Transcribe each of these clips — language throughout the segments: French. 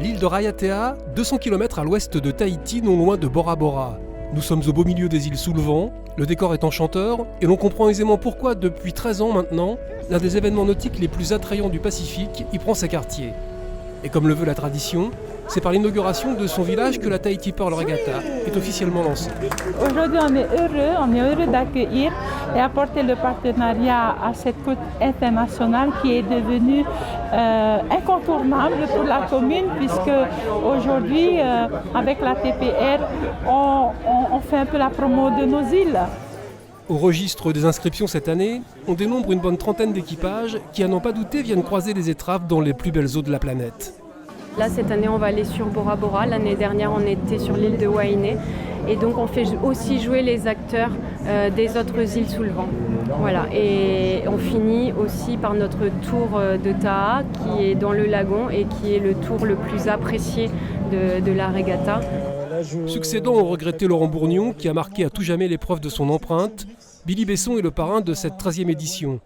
L'île de Raiatea, 200 km à l'ouest de Tahiti, non loin de Bora Bora. Nous sommes au beau milieu des îles sous le vent, le décor est enchanteur et l'on comprend aisément pourquoi, depuis 13 ans maintenant, l'un des événements nautiques les plus attrayants du Pacifique y prend ses quartiers. Et comme le veut la tradition, c'est par l'inauguration de son village que la Tahiti Pearl Regatta est officiellement lancée. Aujourd'hui, on est heureux d'accueillir et apporter le partenariat à cette côte internationale qui est devenue incontournable pour la commune, puisque aujourd'hui, avec la TPR, on fait un peu la promo de nos îles. Au registre des inscriptions cette année, on dénombre une bonne trentaine d'équipages qui, à n'en pas douter, viennent croiser les étraves dans les plus belles eaux de la planète. Là, cette année, on va aller sur Bora Bora. L'année dernière, on était sur l'île de Wainé. Et donc, on fait aussi jouer les acteurs des autres îles sous le vent. Voilà. Et on finit aussi par notre tour de Taha, qui est dans le lagon et qui est le tour le plus apprécié de la régata. Succédant au regretté Laurent Bourgnon, qui a marqué à tout jamais l'épreuve de son empreinte, Billy Besson est le parrain de cette 13e édition.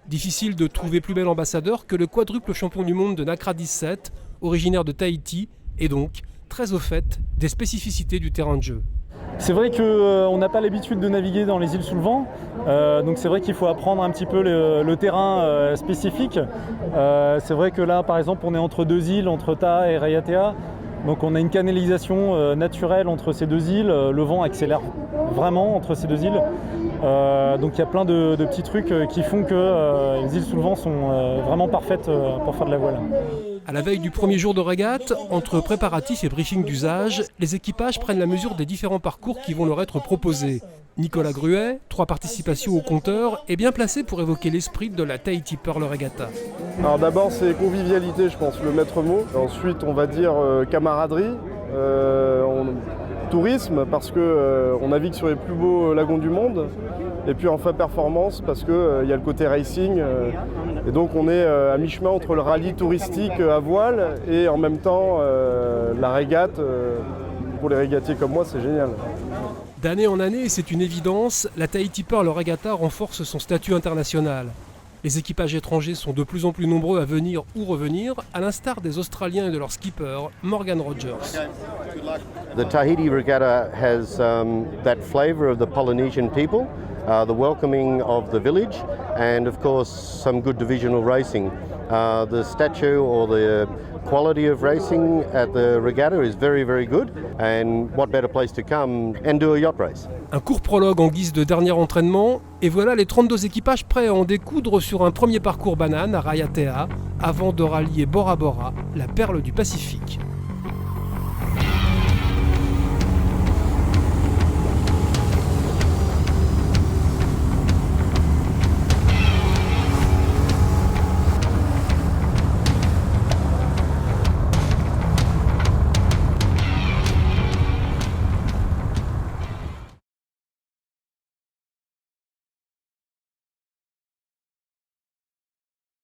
Difficile de trouver plus bel ambassadeur que le quadruple champion du monde de Nacra 17, originaire de Tahiti, et donc très au fait des spécificités du terrain de jeu. C'est vrai qu'on n'a pas l'habitude de naviguer dans les îles sous le vent, donc c'est vrai qu'il faut apprendre un petit peu le terrain spécifique. C'est vrai que là, par exemple, on est entre deux îles, entre Taha et Raiatea, donc on a une canalisation naturelle entre ces deux îles, le vent accélère vraiment entre ces deux îles. Donc il y a plein de petits trucs qui font que les îles sous le vent sont vraiment parfaites pour faire de la voile. À la veille du premier jour de régate, entre préparatifs et briefing d'usage, les équipages prennent la mesure des différents parcours qui vont leur être proposés. Nicolas Gruet, 3 participations au compteur, est bien placé pour évoquer l'esprit de la Tahiti Pearl Regatta. Alors d'abord c'est convivialité, je pense, le maître mot. Ensuite on va dire camaraderie, tourisme parce que on navigue sur les plus beaux lagons du monde. Et puis enfin performance parce qu'il y a le côté racing. Et donc on est à mi-chemin entre le rallye touristique à voile et en même temps la régate. Pour les régatiers comme moi, c'est génial. D'année en année, et c'est une évidence, la Tahiti Pearl Regatta renforce son statut international. Les équipages étrangers sont de plus en plus nombreux à venir ou revenir, à l'instar des Australiens et de leur skipper, Morgan Rogers. The Tahiti Regatta has that flavour of the Polynesian people, the welcoming of the village, and of course some good divisional racing. The statue or the quality of racing at the regatta is very, very good, and what better place to come and do a yacht race. Un court prologue en guise de dernier entraînement, et voilà les 32 équipages prêts à en découdre sur un premier parcours banane à Raiatea, avant de rallier Bora Bora, la perle du Pacifique.